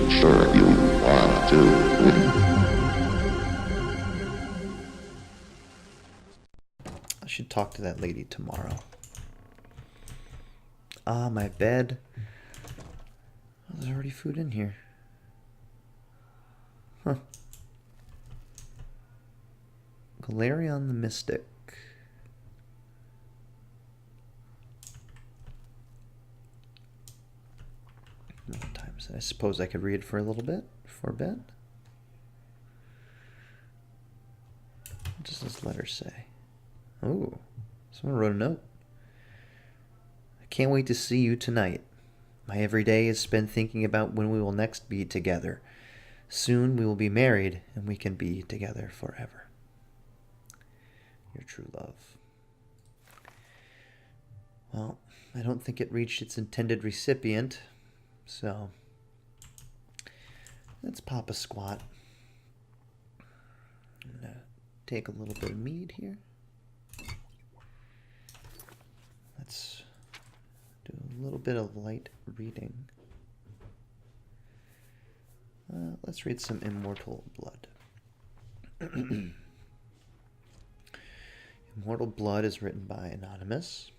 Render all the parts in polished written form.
Sure, if you want to. I should talk to that lady tomorrow. Ah, my bed. Oh, there's already food in here. Huh. Galarion the Mystic. What time is it? I suppose I could read for a little bit before bed. What does this letter say? Oh, someone wrote a note. I can't wait to see you tonight. My every day is spent thinking about when we will next be together. Soon we will be married and we can be together forever. Your true love. Well, I don't think it reached its intended recipient, so let's pop a squat. I'm going to take a little bit of mead here. Let's do a little bit of light reading. Let's read some Immortal Blood. Immortal Blood is written by Anonymous.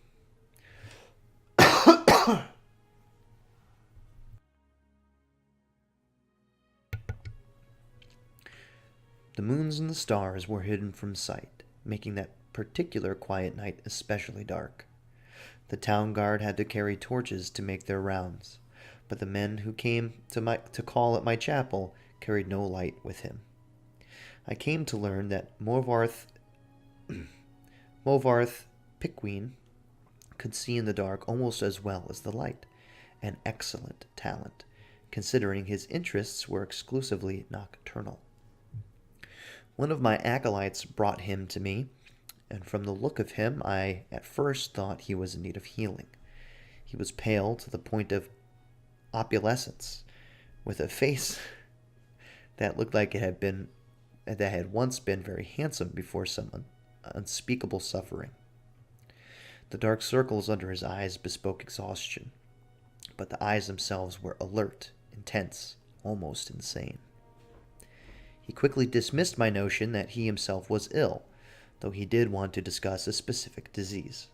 The moons and the stars were hidden from sight, making that particular quiet night especially dark. The town guard had to carry torches to make their rounds, but the men who came to call at my chapel carried no light with him. I came to learn that Movarth Pickween could see in the dark almost as well as the light, an excellent talent, considering his interests were exclusively nocturnal. One of my acolytes brought him to me, and from the look of him I at first thought he was in need of healing. He was pale to the point of opalescence, with a face that looked like it had once been very handsome before some unspeakable suffering. The dark circles under his eyes bespoke exhaustion, but the eyes themselves were alert, intense, almost insane. He quickly dismissed my notion that he himself was ill, though he did want to discuss a specific disease.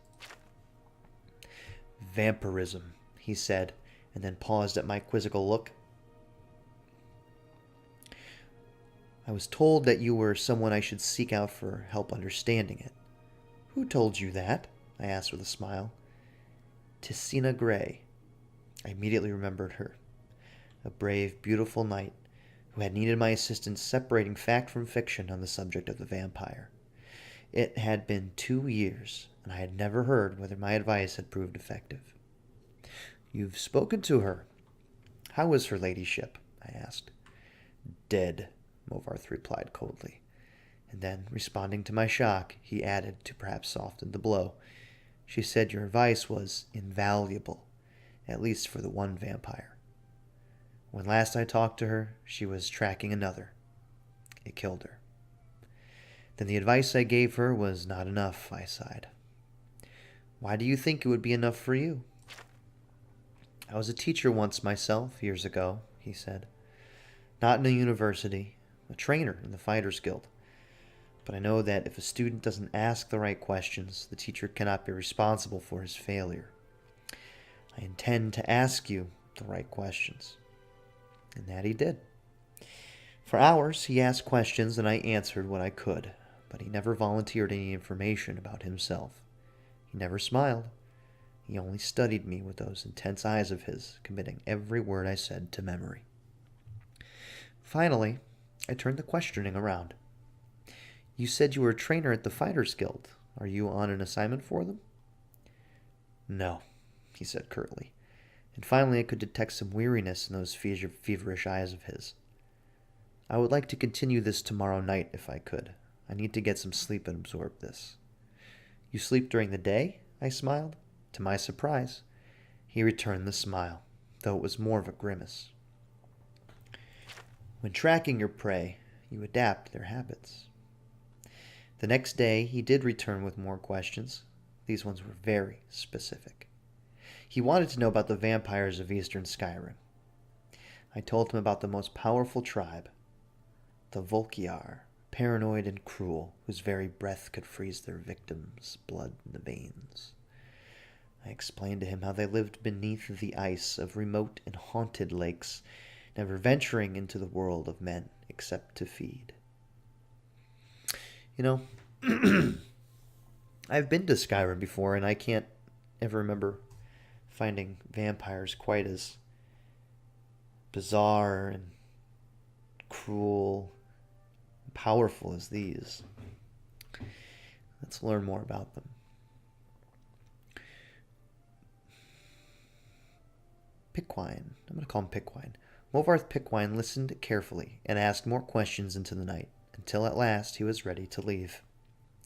Vampirism, he said, and then paused at my quizzical look. I was told that you were someone I should seek out for help understanding it. Who told you that? I asked with a smile. Tessina Gray. I immediately remembered her. A brave, beautiful knight who had needed my assistance separating fact from fiction on the subject of the vampire. It had been 2 years, and I had never heard whether my advice had proved effective. You've spoken to her. How is her ladyship? I asked. Dead, Movarth replied coldly. And then, responding to my shock, he added, to perhaps soften the blow, she said your advice was invaluable, at least for the one vampire. When last I talked to her, she was tracking another. It killed her. Then the advice I gave her was not enough, I sighed. Why do you think it would be enough for you? I was a teacher once myself, years ago, he said. Not in a university, a trainer in the Fighters Guild. But I know that if a student doesn't ask the right questions, the teacher cannot be responsible for his failure. I intend to ask you the right questions. And that he did. For hours, he asked questions and I answered what I could, but he never volunteered any information about himself. He never smiled. He only studied me with those intense eyes of his, committing every word I said to memory. Finally, I turned the questioning around. You said you were a trainer at the Fighters Guild. Are you on an assignment for them? No, he said curtly. And finally I could detect some weariness in those feverish eyes of his. I would like to continue this tomorrow night if I could. I need to get some sleep and absorb this. You sleep during the day? I smiled. To my surprise, he returned the smile, though it was more of a grimace. When tracking your prey, you adapt their habits. The next day, he did return with more questions. These ones were very specific. He wanted to know about the vampires of Eastern Skyrim. I told him about the most powerful tribe, the Volkiar, paranoid and cruel, whose very breath could freeze their victims' blood in the veins. I explained to him how they lived beneath the ice of remote and haunted lakes, never venturing into the world of men except to feed. You know, I've been to Skyrim before, and I can't ever remember finding vampires quite as bizarre and cruel and powerful as these. Let's learn more about them. Pickwine. I'm going to call him Pickwine. Movarth Pickwine listened carefully and asked more questions into the night, until at last he was ready to leave.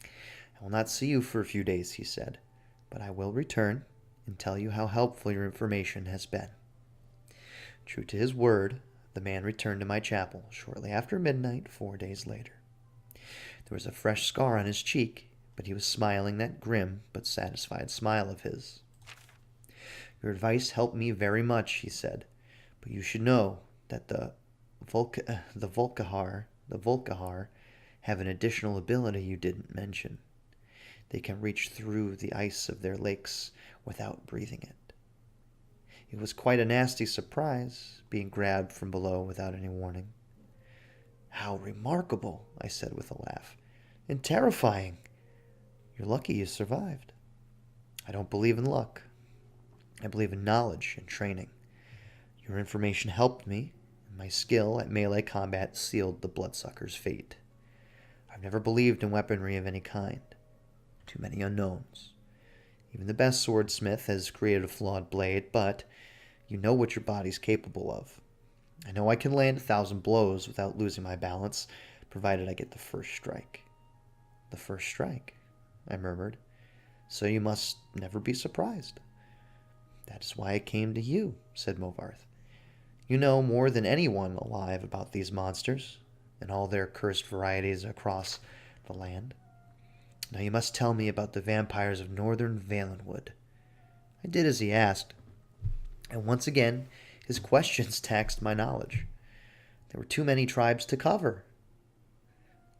I will not see you for a few days, he said, but I will return and tell you how helpful your information has been. True to his word, the man returned to my chapel shortly after midnight 4 days later. There was a fresh scar on his cheek, but he was smiling that grim but satisfied smile of his. Your advice helped me very much, he said, but you should know that the Volkihar have an additional ability you didn't mention. They can reach through the ice of their lakes without breathing it. It was quite a nasty surprise, being grabbed from below without any warning. How remarkable, I said with a laugh, and terrifying. You're lucky you survived. I don't believe in luck. I believe in knowledge and training. Your information helped me, and my skill at melee combat sealed the bloodsucker's fate. I've never believed in weaponry of any kind. Too many unknowns. Even the best swordsmith has created a flawed blade, but you know what your body's capable of. I know I can land 1,000 blows without losing my balance, provided I get the first strike. The first strike, I murmured. So you must never be surprised. That is why I came to you, said Movarth. You know more than anyone alive about these monsters, and all their cursed varieties across the land. Now you must tell me about the vampires of northern Valenwood. I did as he asked, and once again his questions taxed my knowledge. There were too many tribes to cover.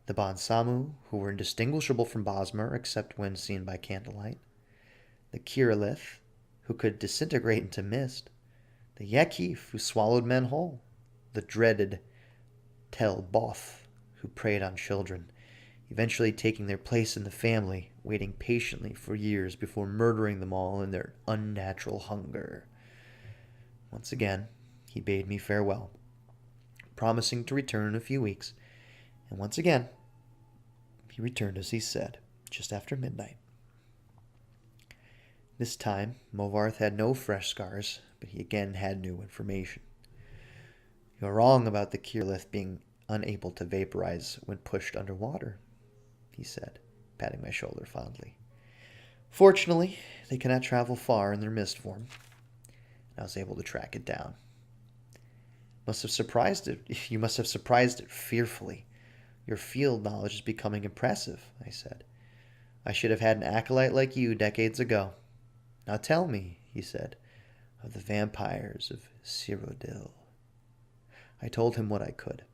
The Bonsamu, who were indistinguishable from Bosmer except when seen by candlelight. The Kirillith, who could disintegrate into mist. The Yekif, who swallowed men whole. The dreaded Tel Both, who preyed on children, eventually taking their place in the family, waiting patiently for years before murdering them all in their unnatural hunger. Once again, he bade me farewell, promising to return in a few weeks, and once again, he returned as he said, just after midnight. This time, Movarth had no fresh scars, but he again had new information. You're wrong about the Kirillith being unable to vaporize when pushed underwater, he said, patting my shoulder fondly. Fortunately, they cannot travel far in their mist form. I was able to track it down. You must have surprised it fearfully. Your field knowledge is becoming impressive, I said. I should have had an acolyte like you decades ago. Now tell me, he said, of the vampires of Cyrodiil. I told him what I could.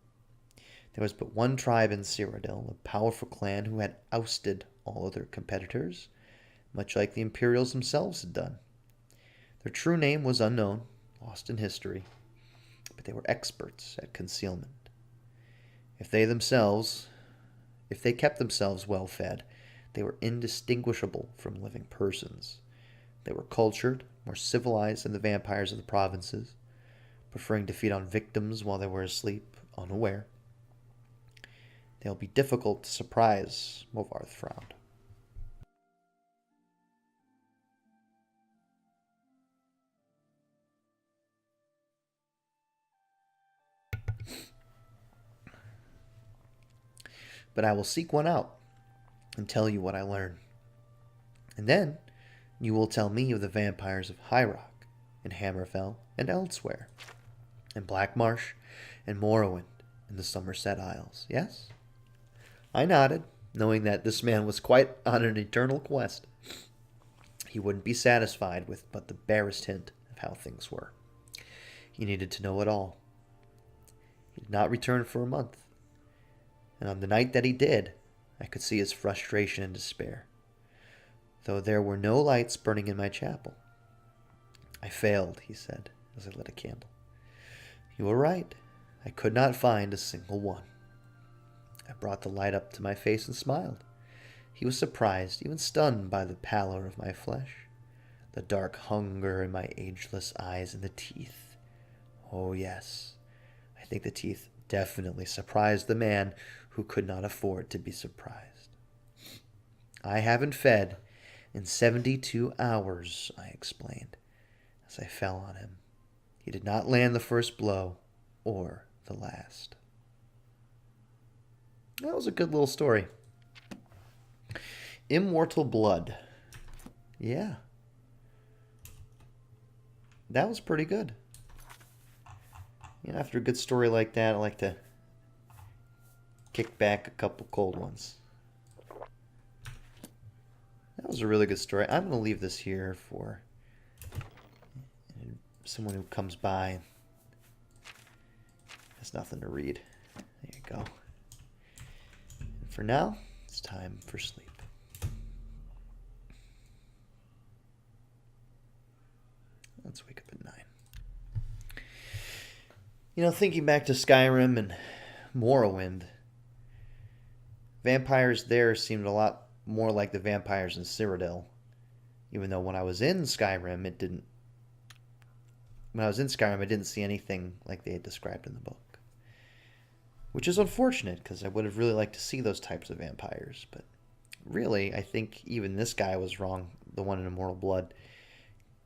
There was but one tribe in Cyrodiil, a powerful clan who had ousted all other competitors, much like the Imperials themselves had done. Their true name was unknown, lost in history, but they were experts at concealment. If they kept themselves well fed, they were indistinguishable from living persons. They were cultured, more civilized than the vampires of the provinces, preferring to feed on victims while they were asleep, unaware. They'll be difficult to surprise, Movarth frowned. But I will seek one out and tell you what I learn. And then you will tell me of the vampires of High Rock and Hammerfell and elsewhere, and Black Marsh and Morrowind and the Somerset Isles, yes? I nodded, knowing that this man was quite on an eternal quest. He wouldn't be satisfied with but the barest hint of how things were. He needed to know it all. He did not return for a month. And on the night that he did, I could see his frustration and despair, though there were no lights burning in my chapel. I failed, he said, as I lit a candle. You were right. I could not find a single one. I brought the light up to my face and smiled. He was surprised, even stunned by the pallor of my flesh, the dark hunger in my ageless eyes, and the teeth. Oh, yes. I think the teeth definitely surprised the man who could not afford to be surprised. I haven't fed in 72 hours, I explained, as I fell on him. He did not land the first blow or the last. That was a good little story. Immortal Blood. Yeah. That was pretty good. You know, after a good story like that, I like to kick back a couple cold ones. That was a really good story. I'm going to leave this here for someone who comes by and has nothing to read. There you go. And for now, it's time for sleep. Let's wake up at 9. You know, thinking back to Skyrim and Morrowind, vampires there seemed a lot more like the vampires in Cyrodiil. Even though when I was in Skyrim, I didn't see anything like they had described in the book. Which is unfortunate, because I would have really liked to see those types of vampires. But really, I think even this guy was wrong, the one in Immortal Blood,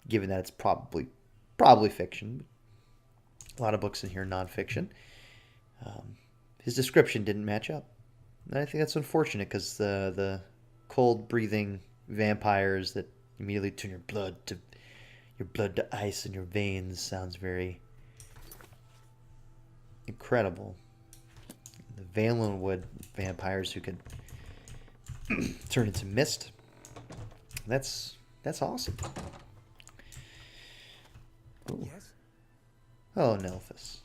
given that it's probably fiction. A lot of books in here are nonfiction. His description didn't match up. And I think that's unfortunate, because the cold-breathing vampires that immediately turn your blood to ice in your veins sounds very incredible. The Valenwood vampires who can turn into mist. That's awesome. Ooh. Yes. Oh, Nelphus.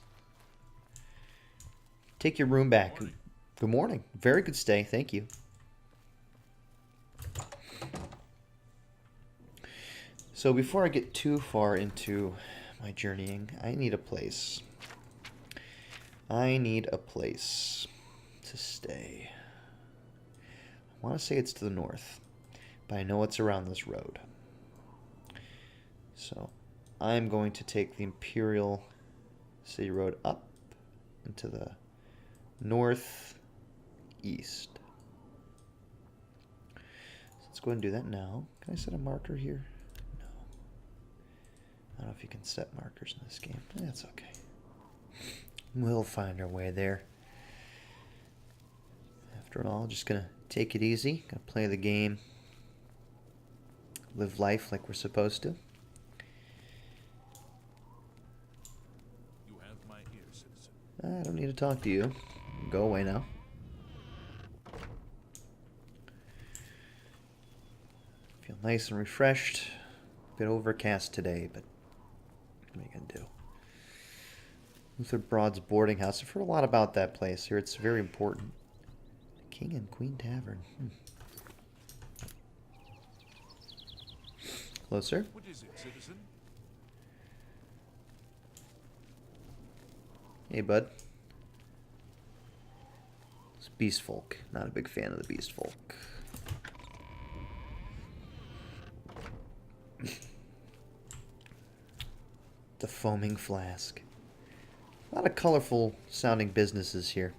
Take your room back. Good morning. Very good stay. Thank you. So before I get too far into my journeying, I need a place. I need a place to stay. I want to say it's to the north, but I know it's around this road. So I'm going to take the Imperial City Road up into the northeast. So let's go ahead and do that now. Can I set a marker here? No. I don't know if you can set markers in this game. That's okay. We'll find our way there. After all, just gonna take it easy. Gonna play the game. Live life like we're supposed to. You have my ear, citizen. I don't need to talk to you. Go away now. Feel nice and refreshed. A bit overcast today, but what are you gonna do? Luther Broad's boarding house. I've heard a lot about that place here. It's very important. The King and Queen Tavern. Hello, sir. What is it, citizen? Hey, bud. It's beast folk. Not a big fan of the beast folk. The Foaming Flask. A lot of colorful sounding businesses here.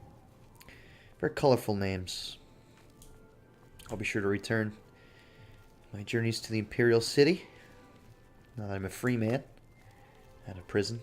Very colorful names. I'll be sure to return my journeys to the Imperial City now that I'm a free man out of prison.